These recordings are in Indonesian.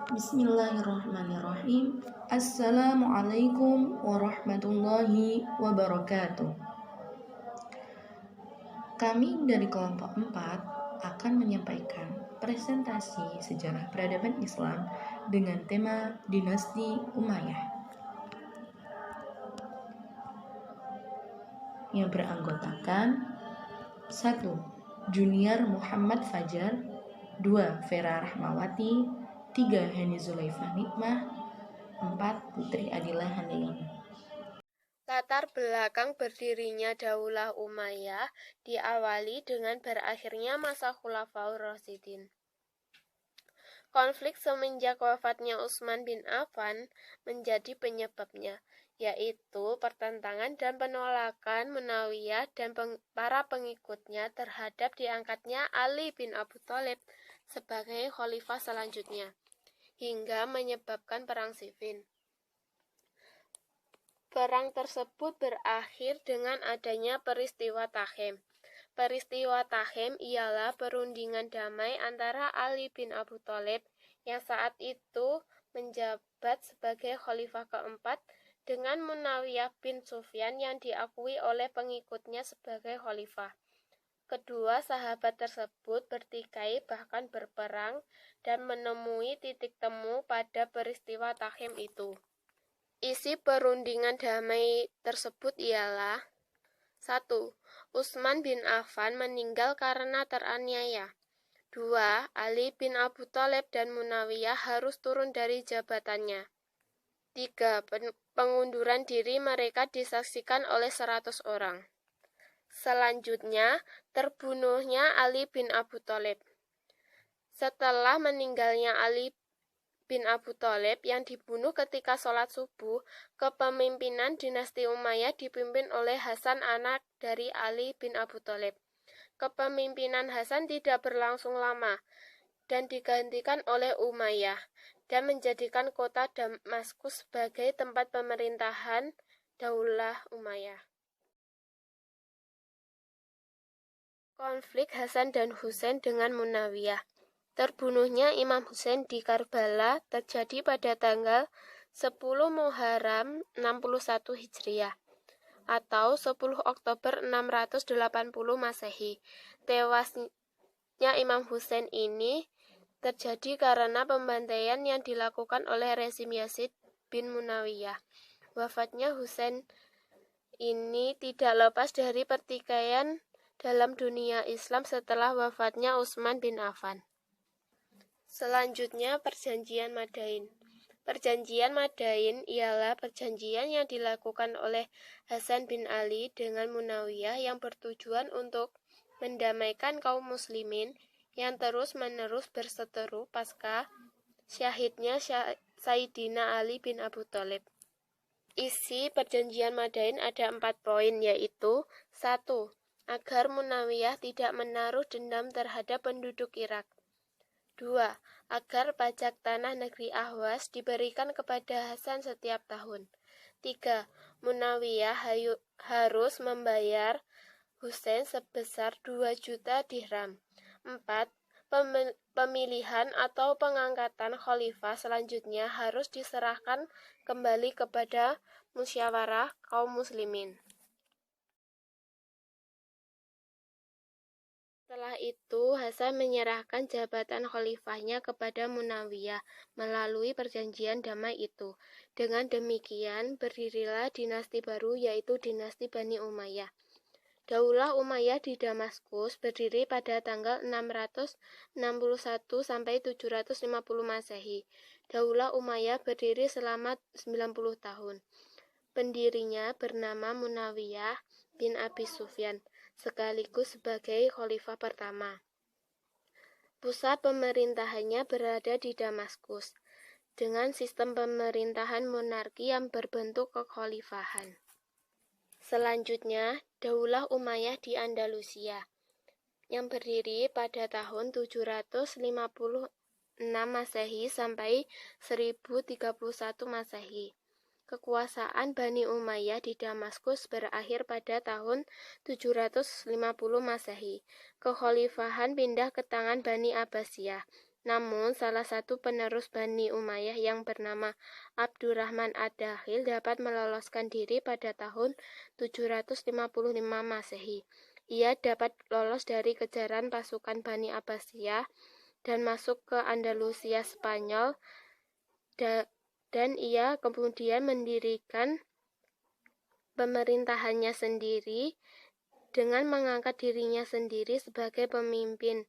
Bismillahirrahmanirrahim. Assalamualaikum warahmatullahi wabarakatuh. Kami dari kelompok 4 akan menyampaikan presentasi sejarah peradaban Islam dengan tema Dinasti Umayyah yang beranggotakan 1. Junior Muhammad Fajar, 2. Vera Rahmawati, 3. Hani Zulaifah Nikmah, 4. Putri Adila Handayani. Latar belakang berdirinya Daulah Umayyah diawali dengan berakhirnya masa Khulafaur Rasyidin. Konflik semenjak wafatnya Utsman bin Affan menjadi penyebabnya, yaitu pertentangan dan penolakan Muawiyah dan para pengikutnya terhadap diangkatnya Ali bin Abi Thalib sebagai khalifah selanjutnya, hingga menyebabkan Perang Siffin. Perang tersebut berakhir dengan adanya peristiwa Takhem. Peristiwa Takhem ialah perundingan damai antara Ali bin Abi Thalib yang saat itu menjabat sebagai khalifah keempat dengan Muawiyah bin Sufyan yang diakui oleh pengikutnya sebagai khalifah. Kedua sahabat tersebut bertikai bahkan berperang dan menemui titik temu pada peristiwa Takhem itu. Isi perundingan damai tersebut ialah 1. Utsman bin Affan meninggal karena teraniaya. 2. Ali bin Abi Thalib dan Muawiyah harus turun dari jabatannya. 3. Pengunduran diri mereka disaksikan oleh 100 orang. Selanjutnya, terbunuhnya Ali bin Abi Thalib. Setelah meninggalnya Ali bin Abi Thalib yang dibunuh ketika sholat subuh, kepemimpinan dinasti Umayyah dipimpin oleh Hasan anak dari Ali bin Abi Thalib. Kepemimpinan Hasan tidak berlangsung lama dan digantikan oleh Umayyah dan menjadikan kota Damaskus sebagai tempat pemerintahan Daulah Umayyah. Konflik Hasan dan Husain dengan Muawiyah. Terbunuhnya Imam Husain di Karbala terjadi pada tanggal 10 Muharram 61 Hijriah atau 10 Oktober 680 Masehi. Tewasnya Imam Husain ini terjadi karena pembantaian yang dilakukan oleh rezim Yazid bin Muawiyah. Wafatnya Husain ini tidak lepas dari pertikaian dalam dunia Islam setelah wafatnya Utsman bin Affan. Selanjutnya, Perjanjian Madain. Perjanjian Madain ialah perjanjian yang dilakukan oleh Hasan bin Ali dengan Muawiyah yang bertujuan untuk mendamaikan kaum muslimin yang terus-menerus berseteru pasca syahidnya Sayyidina Ali bin Abi Thalib. Isi Perjanjian Madain ada 4 poin, yaitu 1. Agar Muawiyah tidak menaruh dendam terhadap penduduk Irak. 2. Agar pajak tanah negeri Ahwas diberikan kepada Hasan setiap tahun. 3. Muawiyah harus membayar Husain sebesar 2 juta dirham. 4. Pemilihan atau pengangkatan khalifah selanjutnya harus diserahkan kembali kepada musyawarah kaum muslimin. Setelah itu, Hasan menyerahkan jabatan khalifahnya kepada Muawiyah melalui perjanjian damai itu. Dengan demikian, berdirilah dinasti baru, yaitu dinasti Bani Umayyah. Daulah Umayyah di Damaskus berdiri pada tanggal 661 sampai 750 Masehi. Daulah Umayyah berdiri selama 90 tahun. Pendirinya bernama Muawiyah bin Abi Sufyan, sekaligus sebagai khalifah pertama. Pusat pemerintahannya berada di Damaskus, dengan sistem pemerintahan monarki yang berbentuk kekhalifahan. Selanjutnya, Daulah Umayyah di Andalusia, yang berdiri pada tahun 756 Masehi sampai 1031 Masehi. Kekuasaan Bani Umayyah di Damaskus berakhir pada tahun 750 Masehi. Kekhalifahan pindah ke tangan Bani Abbasiyah. Namun, salah satu penerus Bani Umayyah yang bernama Abdurrahman Ad-Dakhil dapat meloloskan diri pada tahun 755 Masehi. Ia dapat lolos dari kejaran pasukan Bani Abbasiyah dan masuk ke Andalusia Spanyol, dan ia kemudian mendirikan pemerintahannya sendiri dengan mengangkat dirinya sendiri sebagai pemimpin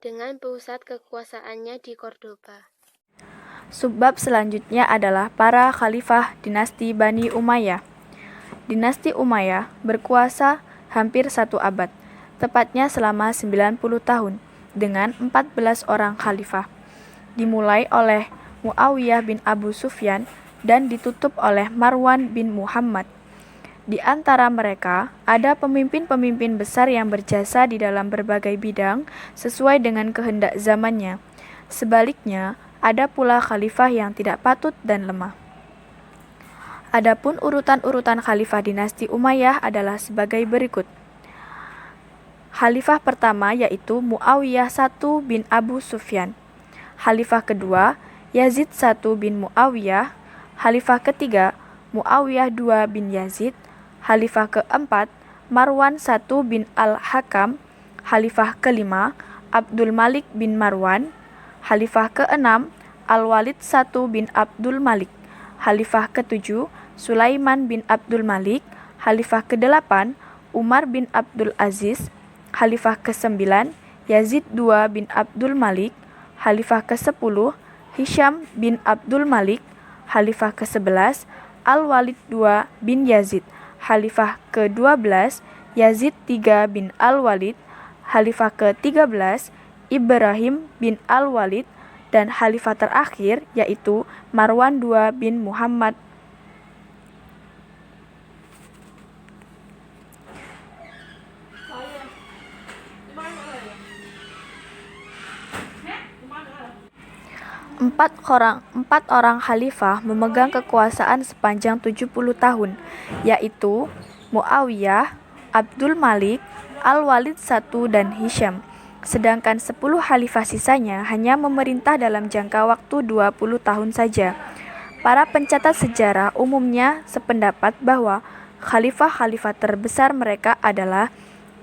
dengan pusat kekuasaannya di Cordoba. Subbab selanjutnya adalah para khalifah dinasti Bani Umayyah. Dinasti Umayyah berkuasa hampir 1 abad, tepatnya selama 90 tahun, dengan 14 orang khalifah. Dimulai oleh Muawiyah bin Abu Sufyan dan ditutup oleh Marwan bin Muhammad. Di antara mereka, ada pemimpin-pemimpin besar yang berjasa di dalam berbagai bidang sesuai dengan kehendak zamannya. Sebaliknya, ada pula khalifah yang tidak patut dan lemah. Adapun urutan-urutan khalifah dinasti Umayyah adalah sebagai berikut. Khalifah pertama yaitu Muawiyah I bin Abu Sufyan. Khalifah kedua, Yazid I bin Muawiyah. Khalifah ketiga, Muawiyah II bin Yazid. Khalifah keempat, Marwan I bin Al-Hakam. Khalifah kelima, Abdul Malik bin Marwan. Khalifah keenam, Al-Walid I bin Abdul Malik. Khalifah ketujuh, Sulaiman bin Abdul Malik. Khalifah kedelapan, Umar bin Abdul Aziz. Khalifah ke-9, Yazid II bin Abdul Malik. Khalifah ke-10, Hisham bin Abdul Malik. Khalifah ke-11, Al-Walid II bin Yazid. Khalifah ke-12, Yazid III bin Al-Walid. Khalifah ke-13, Ibrahim bin Al-Walid. Dan khalifah terakhir yaitu Marwan II bin Muhammad. Empat orang khalifah memegang kekuasaan sepanjang 70 tahun, yaitu Muawiyah, Abdul Malik, Al-Walid I, dan Hisham. Sedangkan 10 khalifah sisanya hanya memerintah dalam jangka waktu 20 tahun saja. Para pencatat sejarah umumnya sependapat bahwa khalifah-khalifah terbesar mereka adalah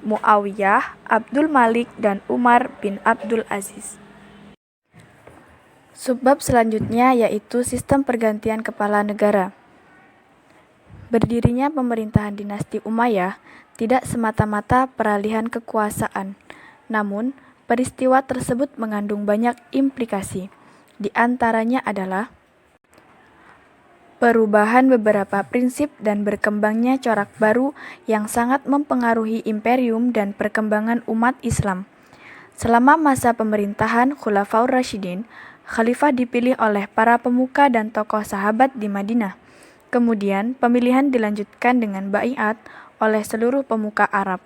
Muawiyah, Abdul Malik, dan Umar bin Abdul Aziz. Subbab selanjutnya yaitu sistem pergantian kepala negara. Berdirinya pemerintahan dinasti Umayyah tidak semata-mata peralihan kekuasaan, namun peristiwa tersebut mengandung banyak implikasi. Di antaranya adalah perubahan beberapa prinsip dan berkembangnya corak baru yang sangat mempengaruhi imperium dan perkembangan umat Islam. Selama masa pemerintahan Khulafaur Rasyidin, khalifah dipilih oleh para pemuka dan tokoh sahabat di Madinah. Kemudian, pemilihan dilanjutkan dengan baiat oleh seluruh pemuka Arab.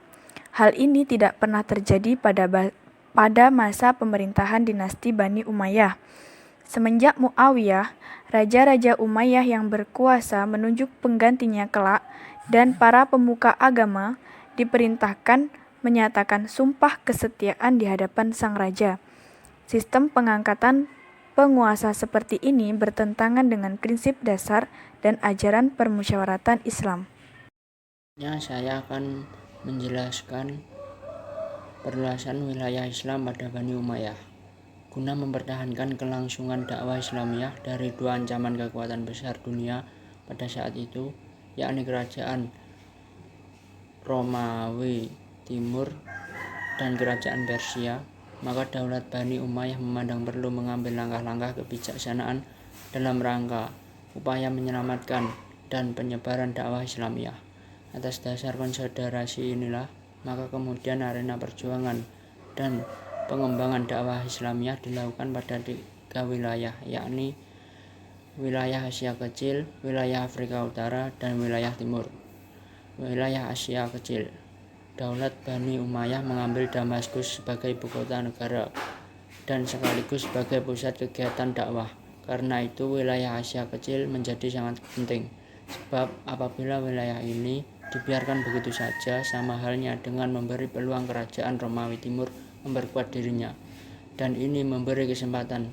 Hal ini tidak pernah terjadi pada masa pemerintahan dinasti Bani Umayyah. Semenjak Muawiyah, raja-raja Umayyah yang berkuasa menunjuk penggantinya kelak, dan para pemuka agama diperintahkan menyatakan sumpah kesetiaan di hadapan sang raja. Sistem pengangkatan penguasa seperti ini bertentangan dengan prinsip dasar dan ajaran permusyawaratan Islam. Saya akan menjelaskan perluasan wilayah Islam pada Bani Umayyah guna mempertahankan kelangsungan dakwah Islamiyah dari dua ancaman kekuatan besar dunia pada saat itu, yakni kerajaan Romawi Timur dan kerajaan Persia. Maka daulat Bani Umayyah memandang perlu mengambil langkah-langkah kebijaksanaan dalam rangka upaya menyelamatkan dan penyebaran dakwah Islamiyah. Atas dasar konsiderasi inilah, maka kemudian arena perjuangan dan pengembangan dakwah Islamiyah dilakukan pada 3 wilayah, yakni wilayah Asia Kecil, wilayah Afrika Utara, dan wilayah Timur. Wilayah Asia Kecil, Daulat Bani Umayyah mengambil Damaskus sebagai ibu kota negara dan sekaligus sebagai pusat kegiatan dakwah. Karena itu wilayah Asia Kecil menjadi sangat penting, sebab apabila wilayah ini dibiarkan begitu saja, sama halnya dengan memberi peluang kerajaan Romawi Timur memperkuat dirinya. dan ini memberi kesempatan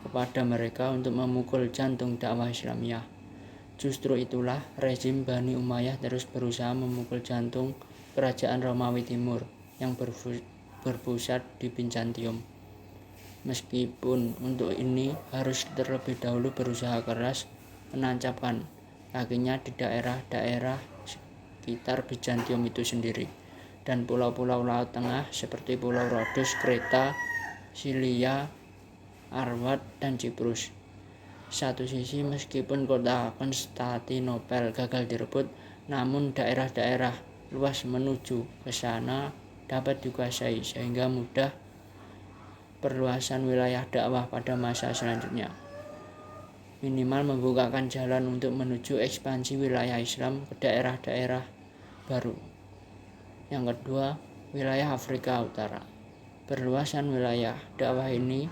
kepada mereka untuk memukul jantung dakwah Islamiyah. Justru itulah rezim Bani Umayyah terus berusaha memukul jantung kerajaan Romawi Timur yang berpusat di Bizantium. Meskipun untuk ini harus terlebih dahulu berusaha keras menancapkan kakinya di daerah-daerah sekitar Bizantium itu sendiri dan pulau-pulau Laut Tengah seperti Pulau Rhodos, Kreta, Silia, Arwad, dan Siprus. Satu sisi meskipun kota Konstantinopel gagal direbut, namun daerah-daerah luas menuju ke sana dapat dikuasai sehingga mudah perluasan wilayah dakwah pada masa selanjutnya. Minimal membukakan jalan untuk menuju ekspansi wilayah Islam ke daerah-daerah baru. Yang kedua, wilayah Afrika Utara. Perluasan wilayah dakwah ini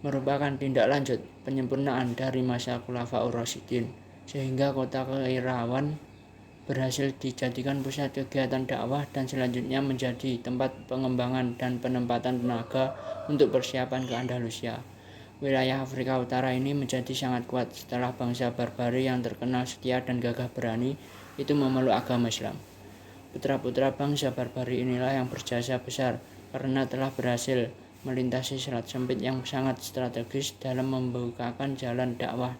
merupakan tindak lanjut penyempurnaan dari masa Khulafaur Rasyidin, sehingga kota Kairawan berhasil dijadikan pusat kegiatan dakwah dan selanjutnya menjadi tempat pengembangan dan penempatan tenaga untuk persiapan ke Andalusia. Wilayah Afrika Utara ini menjadi sangat kuat setelah bangsa Barbari yang terkenal setia dan gagah berani itu memeluk agama Islam. Putra-putra bangsa Barbari inilah yang berjasa besar karena telah berhasil melintasi selat sempit yang sangat strategis dalam membukakan jalan dakwah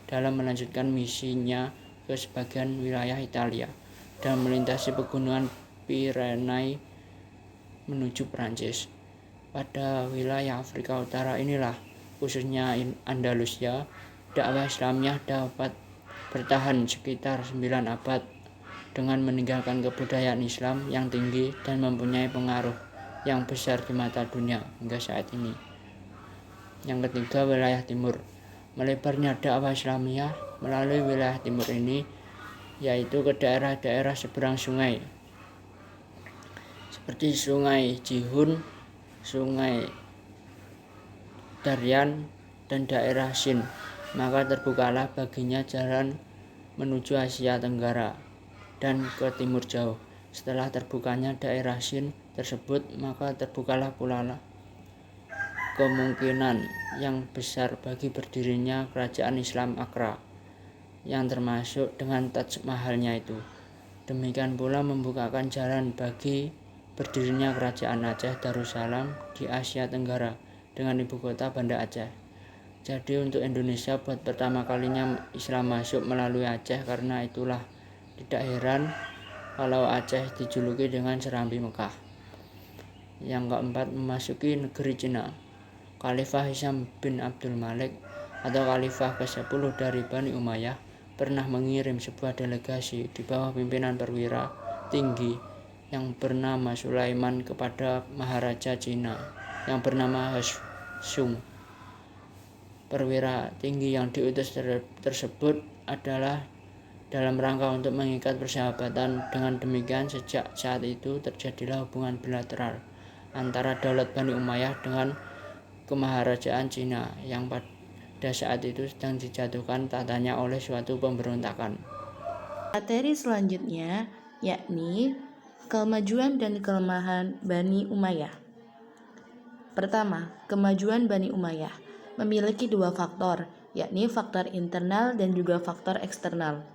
dalam melanjutkan misinya ke sebagian wilayah Italia dan melintasi pegunungan Pirenai menuju Prancis. Pada wilayah Afrika Utara inilah, khususnya Andalusia, dakwah Islamiyah dapat bertahan sekitar 9 abad dengan meninggalkan kebudayaan Islam yang tinggi dan mempunyai pengaruh yang besar di mata dunia hingga saat ini. Yang ketiga, wilayah timur. Melebarnya dakwah Islamiyah melalui wilayah timur ini, yaitu ke daerah-daerah seberang sungai seperti Sungai Jihun, Sungai Daryan, dan daerah Sin. Maka terbukalah baginya jalan menuju Asia Tenggara dan ke timur jauh. Setelah terbukanya daerah Sin tersebut, maka terbukalah pula kemungkinan yang besar bagi berdirinya kerajaan Islam Accra yang termasuk dengan Taj Mahalnya itu. Demikian pula membukakan jalan bagi berdirinya kerajaan Aceh Darussalam di Asia Tenggara dengan ibu kota Banda Aceh. Jadi untuk Indonesia buat pertama kalinya Islam masuk melalui Aceh, karena itulah tidak heran kalau Aceh dijuluki dengan Serambi Mekah. Yang keempat, memasuki negeri Cina. Khalifah Hisham bin Abdul Malik atau Khalifah ke-10 dari Bani Umayyah pernah mengirim sebuah delegasi di bawah pimpinan perwira tinggi yang bernama Sulaiman kepada Maharaja Cina yang bernama Hashum. Perwira tinggi yang diutus tersebut adalah dalam rangka untuk mengikat persahabatan. Dengan demikian, sejak saat itu terjadilah hubungan bilateral antara Daulat Bani Umayyah dengan Kemaharajaan Cina yang pada saat itu sedang dijatuhkan tatanya oleh suatu pemberontakan. Materi selanjutnya yakni kemajuan dan kelemahan Bani Umayyah. Pertama, kemajuan Bani Umayyah memiliki dua faktor, yakni faktor internal dan juga faktor eksternal.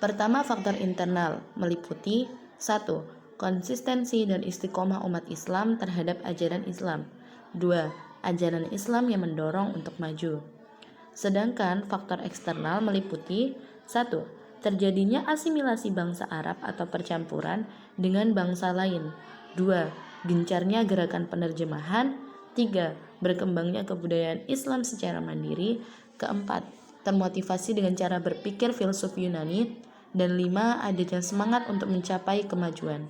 Pertama, faktor internal meliputi 1. Konsistensi dan istiqomah umat Islam terhadap ajaran Islam. 2. Ajaran Islam yang mendorong untuk maju. Sedangkan faktor eksternal meliputi 1. Terjadinya asimilasi bangsa Arab atau percampuran dengan bangsa lain. 2. Gencarnya gerakan penerjemahan. 3. Berkembangnya kebudayaan Islam secara mandiri. 4. Termotivasi dengan cara berpikir filsuf Yunani. Dan 5. Adanya semangat untuk mencapai kemajuan.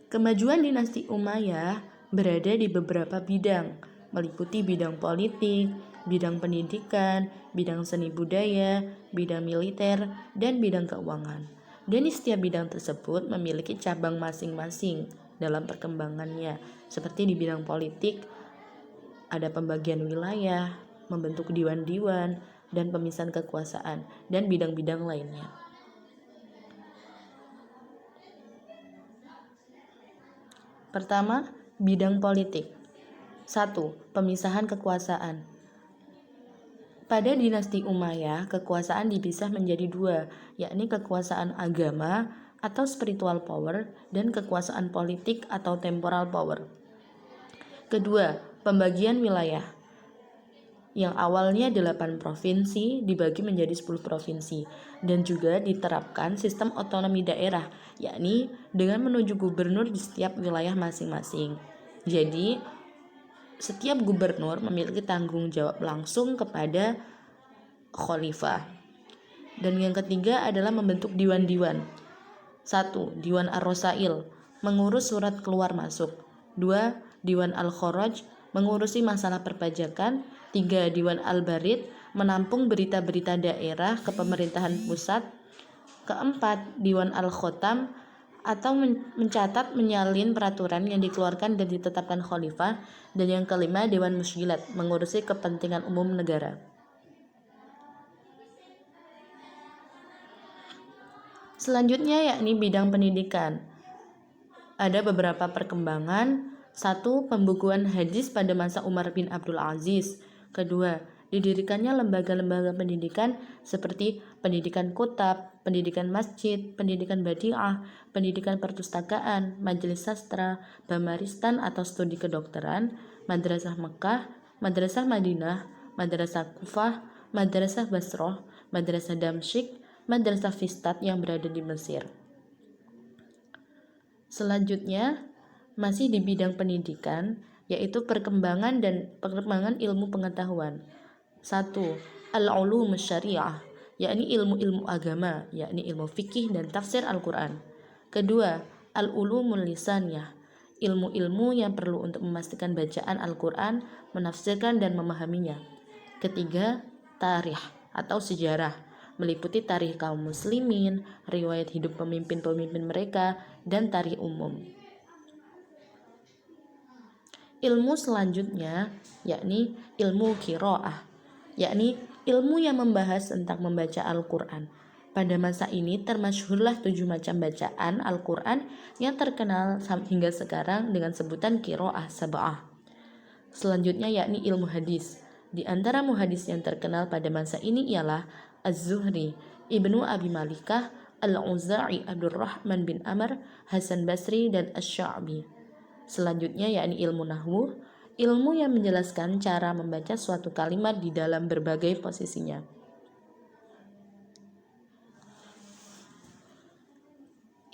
Kemajuan dinasti Umayyah berada di beberapa bidang, meliputi bidang politik, bidang pendidikan, bidang seni budaya, bidang militer, dan bidang keuangan. Dan di setiap bidang tersebut memiliki cabang masing-masing dalam perkembangannya. Seperti di bidang politik, ada pembagian wilayah, membentuk diwan-diwan, dan pemisahan kekuasaan, dan bidang-bidang lainnya. Pertama, bidang politik. 1. Pemisahan kekuasaan. Pada dinasti Umayyah, kekuasaan dipisah menjadi dua, yakni kekuasaan agama atau spiritual power dan kekuasaan politik atau temporal power. Kedua, pembagian wilayah. Yang awalnya 8 provinsi dibagi menjadi 10 provinsi dan juga diterapkan sistem otonomi daerah, yakni dengan menunjuk gubernur di setiap wilayah masing-masing. Jadi, setiap gubernur memiliki tanggung jawab langsung kepada khalifah. Dan yang ketiga adalah membentuk diwan-diwan. 1. Diwan Ar-Rosail, mengurus surat keluar masuk. 2. Diwan Al-Kharaj, mengurusi masalah perpajakan. 3. Diwan Al-Barid, menampung berita-berita daerah ke pemerintahan pusat. Keempat, Diwan Al-Khotam, atau mencatat menyalin peraturan yang dikeluarkan dan ditetapkan khalifah. Dan yang kelima, Dewan Musykilat, mengurusi kepentingan umum negara. Selanjutnya yakni bidang pendidikan. Ada beberapa perkembangan. 1. Pembukuan hadis pada masa Umar bin Abdul Aziz. Kedua, didirikannya lembaga-lembaga pendidikan seperti pendidikan kutab, pendidikan masjid, pendidikan badi'ah, pendidikan perpustakaan, majelis sastra, bamaristan atau studi kedokteran, madrasah Mekah, madrasah Madinah, madrasah Kufah, madrasah Basroh, madrasah Damsyik, madrasah Fistat yang berada di Mesir. Selanjutnya, masih di bidang pendidikan, yaitu perkembangan ilmu pengetahuan. 1. Al-ulum syariah, yakni ilmu-ilmu agama, yakni ilmu fikih dan tafsir Al-Quran. Kedua, al-ulumul lisaniyah, ilmu-ilmu yang perlu untuk memastikan bacaan Al-Quran, menafsirkan dan memahaminya. Ketiga, tarikh atau sejarah, meliputi tarikh kaum muslimin, riwayat hidup pemimpin-pemimpin mereka, dan tarikh umum. Ilmu selanjutnya yakni ilmu qiraah, yakni ilmu yang membahas tentang membaca Al-Quran. Pada masa ini termasyhurlah 7 macam bacaan Al-Quran yang terkenal hingga sekarang dengan sebutan qiraah sab'ah. Selanjutnya yakni ilmu hadis. Di antara muhadis yang terkenal pada masa ini ialah Az-Zuhri, Ibnu Abi Malikah, Al-Auza'i Abdurrahman bin Amr, Hasan Basri, dan Asy-Sya'bi. Selanjutnya yakni ilmu nahwu, ilmu yang menjelaskan cara membaca suatu kalimat di dalam berbagai posisinya.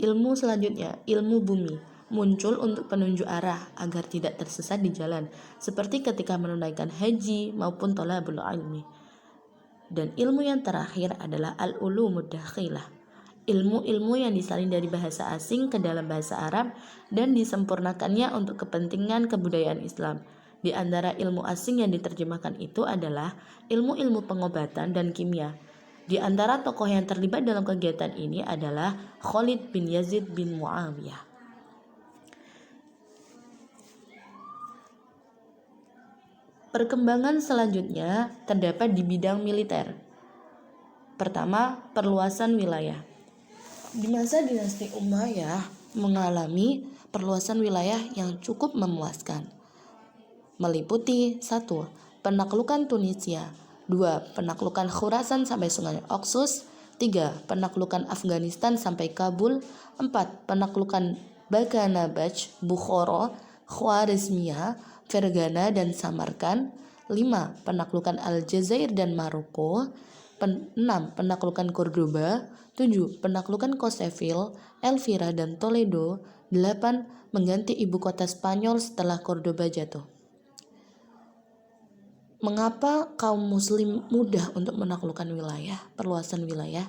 Ilmu selanjutnya, ilmu bumi, muncul untuk penunjuk arah agar tidak tersesat di jalan, seperti ketika menunaikan haji maupun thalabul ilmi. Dan ilmu yang terakhir adalah al-ulumud dakhilah, ilmu-ilmu yang disalin dari bahasa asing ke dalam bahasa Arab dan disempurnakannya untuk kepentingan kebudayaan Islam. Di antara ilmu asing yang diterjemahkan itu adalah ilmu-ilmu pengobatan dan kimia. Di antara tokoh yang terlibat dalam kegiatan ini adalah Khalid bin Yazid bin Muawiyah. Perkembangan selanjutnya terdapat di bidang militer. Pertama, perluasan wilayah. Di masa dinasti Umayyah mengalami perluasan wilayah yang cukup memuaskan, meliputi 1. Penaklukan Tunisia, 2. Penaklukan Khurasan sampai Sungai Oxus, 3. Penaklukan Afghanistan sampai Kabul, 4. Penaklukan Baghanabaj, Bukhara, Khwarizmiyah, Fergana dan Samarkand, 5. Penaklukan Aljazair dan Maroko, 6. Penaklukan Cordoba, 7. Penaklukan Kosevil, Elvira dan Toledo, 8. Mengganti ibu kota Spanyol setelah Cordoba jatuh. Mengapa kaum muslim mudah untuk menaklukkan wilayah, perluasan wilayah?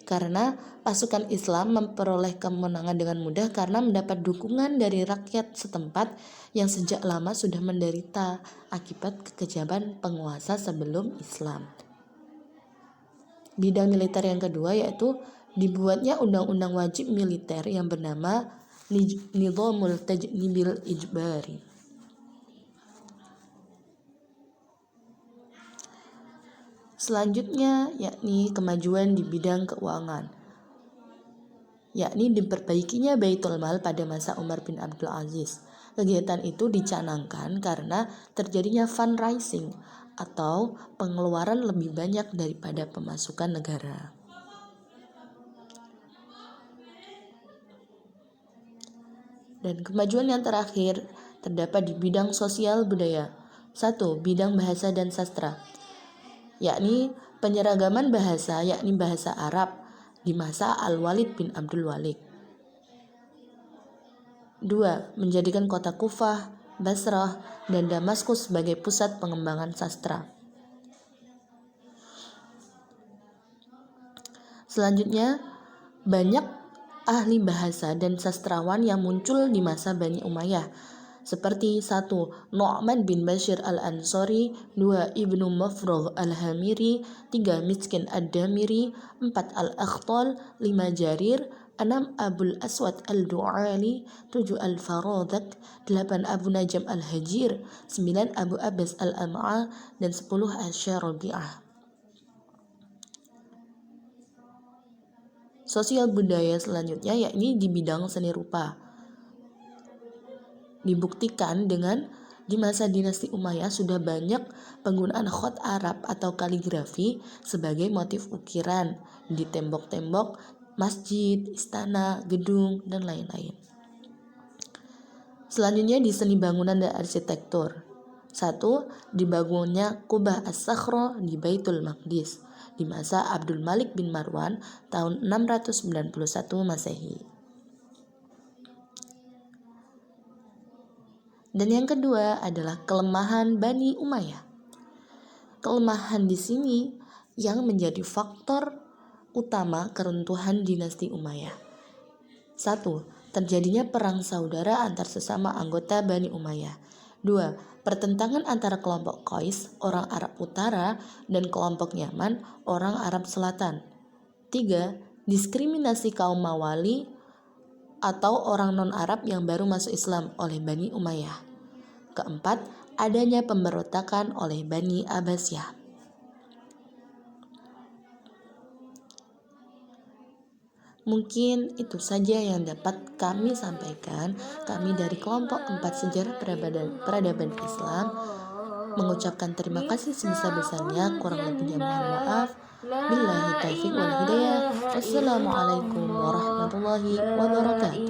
Karena pasukan Islam memperoleh kemenangan dengan mudah karena mendapat dukungan dari rakyat setempat yang sejak lama sudah menderita akibat kekejaman penguasa sebelum Islam. Bidang militer yang kedua yaitu dibuatnya undang-undang wajib militer yang bernama Nizamul Tajnibil Ijbari. Selanjutnya yakni kemajuan di bidang keuangan. yakni diperbaikinya Baitul Mal pada masa Umar bin Abdul Aziz. Kegiatan itu dicanangkan karena terjadinya fundraising atau pengeluaran lebih banyak daripada pemasukan negara. Dan kemajuan yang terakhir terdapat di bidang sosial budaya. 1. Bidang bahasa dan sastra, yakni penyeragaman bahasa, yakni bahasa Arab di masa Al-Walid bin Abdul Walid. 2. Menjadikan kota Kufah, Basrah, dan Damaskus sebagai pusat pengembangan sastra. Selanjutnya, banyak ahli bahasa dan sastrawan yang muncul di masa Bani Umayyah, seperti 1. Nu'man bin Bashir al-Ansari, 2. Ibnu Mafrugh al-Hamiri, 3. Miskin ad-Damiri, 4. Al-Akhtal, 5. Jarir, 6. Abul Aswad al-Du'ali, 7. Al-Faradak, 8. Abu Najam al-Hajir, 9. Abu Abbas al-Am'a, dan 10. Asy-Syarabi'ah. Sosial budaya selanjutnya yakni di bidang seni rupa. Dibuktikan dengan di masa dinasti Umayyah sudah banyak penggunaan khot Arab atau kaligrafi sebagai motif ukiran di tembok-tembok masjid, istana, gedung, dan lain-lain. Selanjutnya di seni bangunan dan arsitektur. 1. Dibangunnya Qubah As-Sakhra di Baitul Maqdis di masa Abdul Malik bin Marwan tahun 691 Masehi. Dan yang kedua adalah kelemahan Bani Umayyah. Kelemahan di sini yang menjadi faktor utama keruntuhan dinasti Umayyah. 1. Terjadinya perang saudara antar sesama anggota Bani Umayyah. 2. Pertentangan antara kelompok Qais, orang Arab Utara, dan kelompok Yaman, orang Arab Selatan. 3. Diskriminasi kaum Mawali atau orang non-Arab yang baru masuk Islam oleh Bani Umayyah. 4. Adanya pemberontakan oleh Bani Abbasiyah. Mungkin itu saja yang dapat kami sampaikan. Kami dari kelompok 4 Sejarah Peradaban Islam mengucapkan terima kasih sebesar-besarnya. Kurang lebihnya mohon maaf. Billahi taufiq wal hidayah. Wassalamualaikum warahmatullahi wabarakatuh.